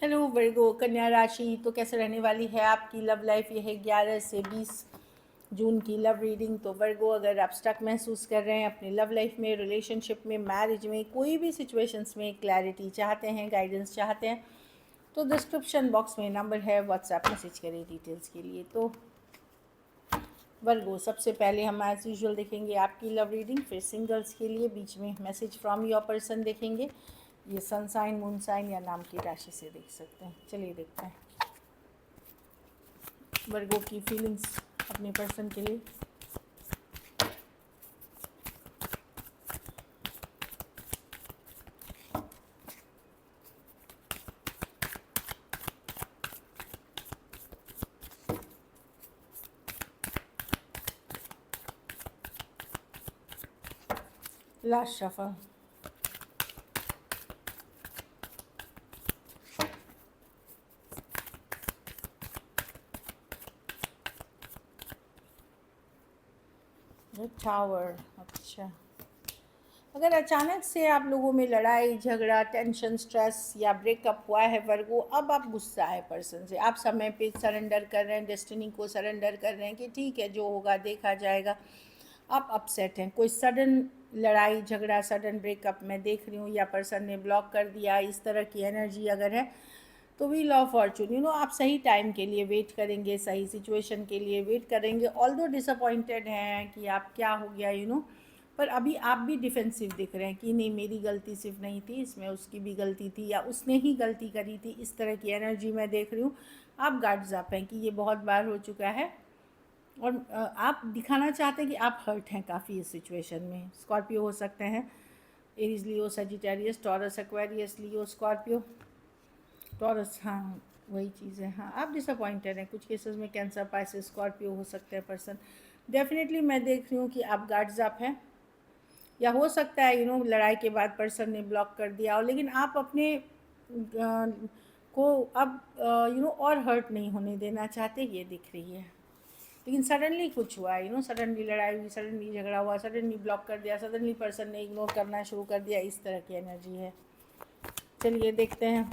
Hello वर्गो कन्या राशि, तो कैसे रहने वाली है आपकी लव लाइफ। यह है 11 से 20 जून की लव रीडिंग। तो वर्गो, अगर आप स्टक महसूस कर रहे हैं अपनी लव लाइफ में, रिलेशनशिप में, मैरिज में, कोई भी सिचुएशंस में क्लैरिटी चाहते हैं, गाइडेंस चाहते हैं, तो डिस्क्रिप्शन बॉक्स में नंबर है, व्हाट्सएप मैसेज करें डिटेल्स के लिए। तो वर्गो, सबसे पहले हम एज यूजुअल देखेंगे आपकी लव रीडिंग, फिर सिंगल्स के लिए बीच में मैसेज फ्रॉम योर पर्सन देखेंगे। ये सन साइन, मून साइन या नाम की राशि से देख सकते हैं। चलिए देखते हैं वर्गो की फीलिंग्स अपने पर्सन के लिए। Last shuffle. टावर। अच्छा, अगर अचानक से आप लोगों में लड़ाई झगड़ा, टेंशन, स्ट्रेस या ब्रेकअप हुआ है वर्गो, अब आप गुस्सा है पर्सन से, आप समय पे सरेंडर कर रहे हैं, डेस्टिनी को सरेंडर कर रहे हैं कि ठीक है जो होगा देखा जाएगा। आप अपसेट हैं, कोई सडन लड़ाई झगड़ा, सडन ब्रेकअप मैं देख रही हूँ, या पर्सन ने ब्लॉक कर दिया, इस तरह की एनर्जी अगर है तो व्हील ऑफ फॉर्चून, आप सही टाइम के लिए वेट करेंगे, सही सिचुएशन के लिए वेट करेंगे। ऑल्दो डिसअपॉइंटेड हैं कि आप क्या हो गया पर अभी आप भी डिफेंसिव दिख रहे हैं कि नहीं मेरी गलती सिर्फ नहीं थी, इसमें उसकी भी गलती थी या उसने ही गलती करी थी, इस तरह की एनर्जी मैं देख रही हूँ। आप गार्ड्स अप हैं कि ये बहुत बार हो चुका है, और आप दिखाना चाहते हैं कि आप हर्ट हैं काफ़ी इस सिचुएशन में। स्कॉर्पियो हो सकते हैं, Aries, Leo, Sagittarius, taurus, Aquarius, लियो, स्कॉर्पियो, टॉरस। हाँ, वही चीज़ है। हाँ, आप डिसअपॉइंटेड हैं। कुछ केसेस में कैंसर, पाइसेस, स्कॉर्पियो हो सकते हैं पर्सन। डेफिनेटली मैं देख रही हूँ कि आप गार्ड्स अप हैं, या हो सकता है लड़ाई के बाद पर्सन ने ब्लॉक कर दिया हो, लेकिन आप अपने को अब और हर्ट नहीं होने देना चाहते, ये दिख रही है। लेकिन सडनली कुछ हुआ सडनली लड़ाई हुई, सडनली झगड़ा हुआ, सडनली ब्लॉक कर दिया, सडनली पर्सन ने इग्नोर करना शुरू कर दिया, इस तरह की एनर्जी है। चलिए देखते हैं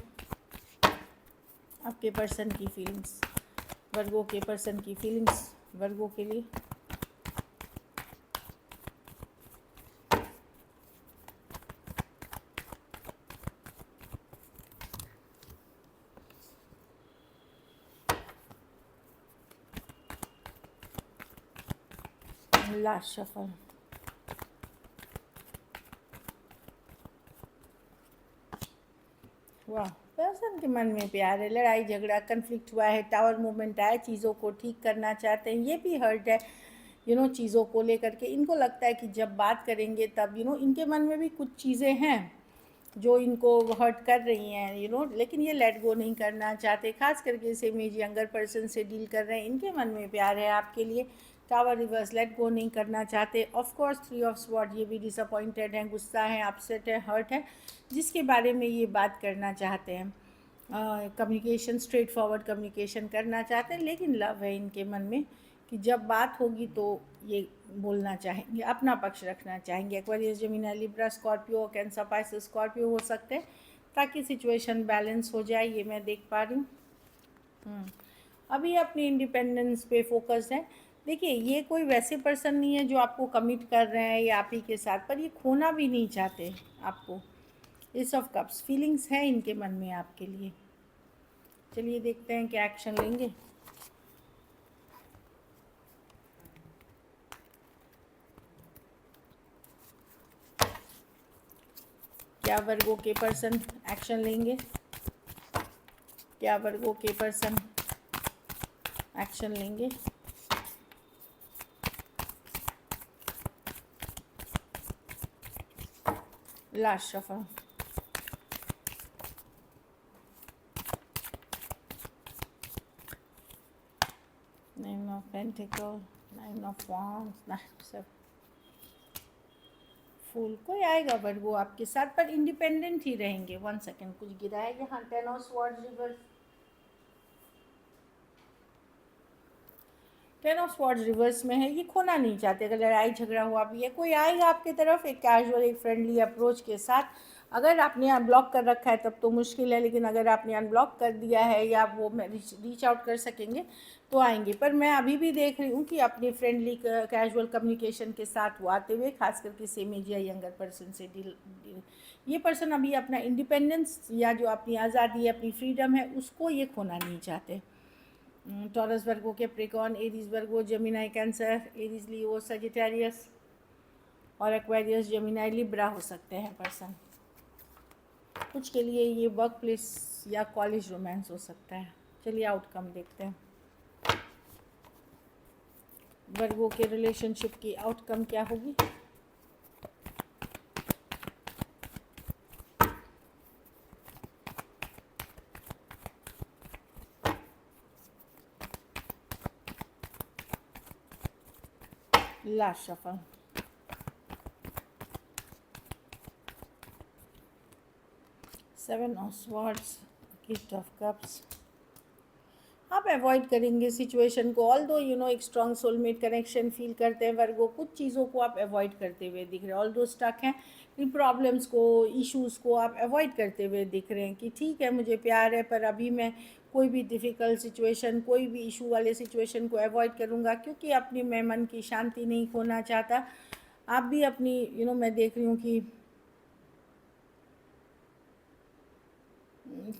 आपके पर्सन की फीलिंग्स, वर्गो के पर्सन की फीलिंग्स वर्गो के लिए। Last shuffle. वाह, पर्सन के मन में प्यार है, लड़ाई झगड़ा, कन्फ्लिक्ट हुआ है, टावर मूवमेंट आया, चीज़ों को ठीक करना चाहते हैं, ये भी हर्ट है चीज़ों को लेकर के। इनको लगता है कि जब बात करेंगे तब इनके मन में भी कुछ चीज़ें हैं जो इनको हर्ट कर रही हैं लेकिन ये लेट गो नहीं करना चाहते। खास करके सेम एज यंगर पर्सन से डील कर रहे हैं, इनके मन में प्यार है आपके लिए। टावर रिवर्स, लेट गो नहीं करना चाहते। Of course three of sword, ये भी डिसअपॉइंटेड हैं, गुस्सा हैं, अपसेट है, हर्ट है, जिसके बारे में ये बात करना चाहते हैं। कम्युनिकेशन, स्ट्रेट फॉरवर्ड कम्युनिकेशन करना चाहते हैं, लेकिन लव है इनके मन में कि जब बात होगी तो ये बोलना चाहेंगे, अपना पक्ष रखना चाहेंगे। Aquarius, Gemini, Libra, Scorpio, cancer, Pisces, Scorpio हो सकते हैं, ताकि सिचुएशन बैलेंस हो जाए, ये मैं देख पा रही हूँ। अभी अपनी इंडिपेंडेंस पे फोकस है। देखिए, ये कोई वैसे पर्सन नहीं है जो आपको कमिट कर रहे हैं या आप ही के साथ, पर ये खोना भी नहीं चाहते आपको। एस ऑफ कप्स, फीलिंग्स है इनके मन में आपके लिए। चलिए देखते हैं क्या एक्शन लेंगे। क्या वर्गो के पर्सन एक्शन लेंगे? क्या वर्गो के पर्सन एक्शन लेंगे? Last shuffle. Nine of pentacle, nine of wands, fool. कोई आएगा वर्गो आपके साथ, पर इंडिपेंडेंट ही रहेंगे। 1 सेकेंड, कुछ गिरा है यहाँ। 10 of swords reverse, 10 of swords reverse में है। ये खोना नहीं चाहते। अगर लड़ाई झगड़ा हुआ भी है, कोई आएगा आपकी तरफ एक कैजुअल, एक फ्रेंडली अप्रोच के साथ, अगर आपने अनब्लॉक कर रखा है तब तो मुश्किल है, लेकिन अगर आपने अनब्लॉक कर दिया है या वो रीच आउट कर सकेंगे तो आएंगे। पर मैं अभी भी देख रही हूँ कि अपनी फ्रेंडली कैजुअल कम्युनिकेशन के साथ वो आते हुए, खास करके सेम एज या यंगर पर्सन से ये पर्सन अभी अपना इंडिपेंडेंस या जो अपनी आज़ादी है, अपनी फ्रीडम है, उसको ये खोना नहीं चाहते। Taurus Virgo, Capricorn, Aries Virgo, Gemini Cancer, Aries Leo, Sagittarius और एक्वेरियस जेमिनाई लिब्रा हो सकते हैं पर्सन। कुछ के लिए ये वर्क प्लेस या कॉलेज रोमांस हो सकता है। चलिए आउटकम देखते हैं, वर्गो के रिलेशनशिप की आउटकम क्या होगी। Last shuffle, seven of swords, gift of cups. आप अवॉइड करेंगे सिचुएशन को, ऑल दो एक स्ट्रॉन्ग सोलमेट कनेक्शन फील करते हैं वर्गो, कुछ चीज़ों को आप अवॉइड करते हुए दिख रहे हैं। ऑल दो स्टक हैं, इन प्रॉब्लम्स को, इश्यूज़ को आप अवॉइड करते हुए दिख रहे हैं कि ठीक है मुझे प्यार है, पर अभी मैं कोई भी डिफ़िकल्ट सिचुएशन, कोई भी इशू वाले सिचुएशन को अवॉइड करूँगा, क्योंकि अपनी मैं मन की शांति नहीं खोना चाहता। आप भी अपनी मैं देख रही हूँ कि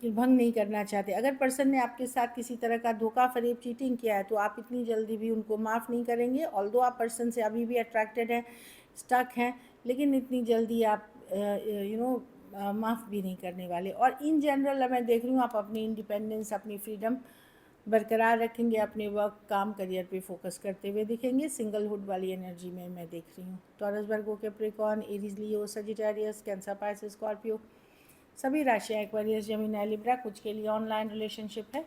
भंग नहीं करना चाहते। अगर पर्सन ने आपके साथ किसी तरह का धोखा, फरेब, चीटिंग किया है तो आप इतनी जल्दी भी उनको माफ़ नहीं करेंगे। ऑल्दो आप पर्सन से अभी भी अट्रैक्टेड हैं, स्टक हैं, लेकिन इतनी जल्दी आप माफ़ भी नहीं करने वाले। और इन जनरल मैं देख रही हूँ आप अपनी इंडिपेंडेंस, अपनी फ्रीडम बरकरार रखेंगे, अपने वर्क, काम, करियर पे फोकस करते हुए दिखेंगे। सिंगलहुड वाली एनर्जी में मैं देख रही हूँ। Taurus, Virgo, Capricorn, Aries, Leo, Sagittarius, cancer, Pisces, Scorpio, सभी राशियाँ, एक्वेरियस, जेमिनी, लिब्रा, कुछ के लिए ऑनलाइन रिलेशनशिप है।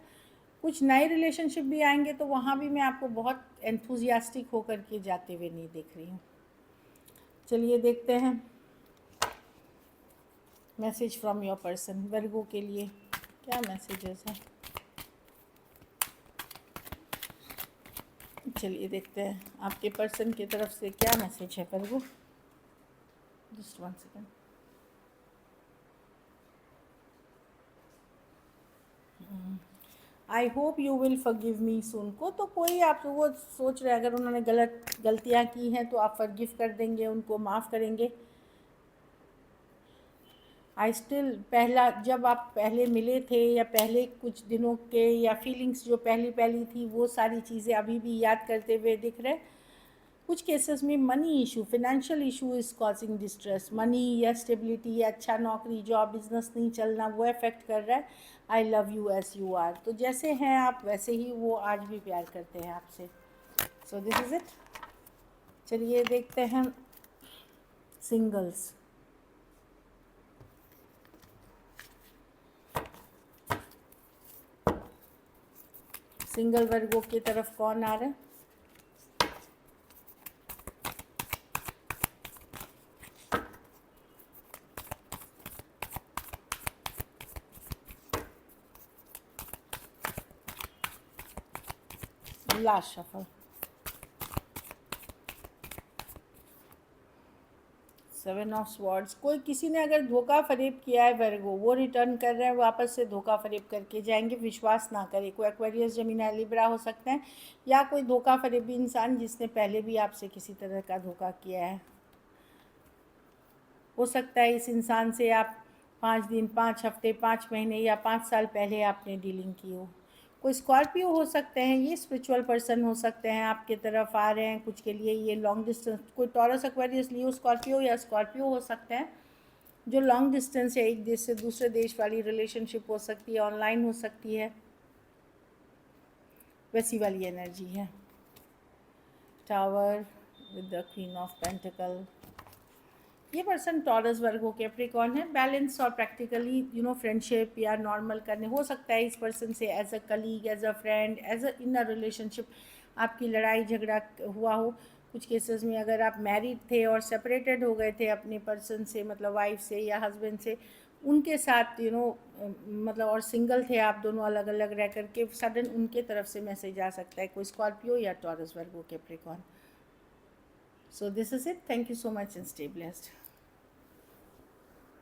कुछ नए रिलेशनशिप भी आएंगे तो वहाँ भी मैं आपको बहुत एंथुजियास्टिक होकर के जाते हुए नहीं देख रही हूँ। चलिए देखते हैं मैसेज फ्रॉम योर पर्सन, वर्गो के लिए क्या मैसेजेस हैं। चलिए देखते हैं आपके पर्सन की तरफ से क्या मैसेज है Virgo. Just 1 second. I hope you will forgive me soon को, तो कोई आप वो सोच रहे हैं अगर उन्होंने गलतियाँ की हैं तो आप फॉरगिव कर देंगे, उनको माफ़ करेंगे। आई स्टिल, पहला जब आप पहले मिले थे या पहले कुछ दिनों के या फीलिंग्स जो पहली पहली थी, वो सारी चीज़ें अभी भी याद करते हुए दिख रहे। कुछ केसेस में money issue, financial issue is causing distress, money या स्टेबिलिटी या अच्छा नौकरी, जॉब, बिजनेस नहीं चलना, वो अफेक्ट कर रहा है। I love you as you are, तो जैसे हैं आप वैसे ही वो आज भी प्यार करते हैं आपसे। So this is it. चलिए देखते हैं सिंगल्स। सिंगल वर्गों की तरफ कौन आ रहा है? Last shuffle, seven of swords. कोई किसी ने अगर धोखा फरेब किया है वर्गो, वो रिटर्न कर रहे हैं, वापस से धोखा फरेब करके जाएंगे। विश्वास ना करें। कोई एक्वेरियस, जेमिनी, लिब्रा हो सकते हैं, या कोई धोखा फरेबी इंसान जिसने पहले भी आपसे किसी तरह का धोखा किया है। हो सकता है इस इंसान से आप 5 दिन, 5 हफ्ते, 5 महीने या 5 साल पहले आपने डीलिंग की हो। कोई स्कॉर्पियो हो सकते हैं, ये स्पिरिचुअल पर्सन हो सकते हैं, आपके तरफ आ रहे हैं। कुछ के लिए ये लॉन्ग डिस्टेंस, कोई टॉरस, एक्वेरियस, लियो, स्कॉर्पियो या स्कॉर्पियो हो सकते हैं जो लॉन्ग डिस्टेंस है, एक देश से दूसरे देश वाली रिलेशनशिप हो सकती है, ऑनलाइन हो सकती है, वैसी वाली एनर्जी है। Tower with the queen of pentacle, ये पर्सन टॉरस, वर्गो, कैप्रिकॉर्न है। बैलेंस और प्रैक्टिकली फ्रेंडशिप या नॉर्मल करने हो सकता है इस पर्सन से, as a colleague, as a friend, as a in a relationship आपकी लड़ाई झगड़ा हुआ हो। कुछ केसेस में अगर आप मैरिड थे और सेपरेटेड हो गए थे अपने पर्सन से, मतलब वाइफ से या हस्बैंड से, उनके साथ मतलब, और सिंगल थे आप दोनों अलग अलग रह करके, सडन उनके तरफ से मैसेज आ सकता है, कोई स्कॉर्पियो या taurus, Virgo, Capricorn. So this is it. Thank you so much and stay blessed.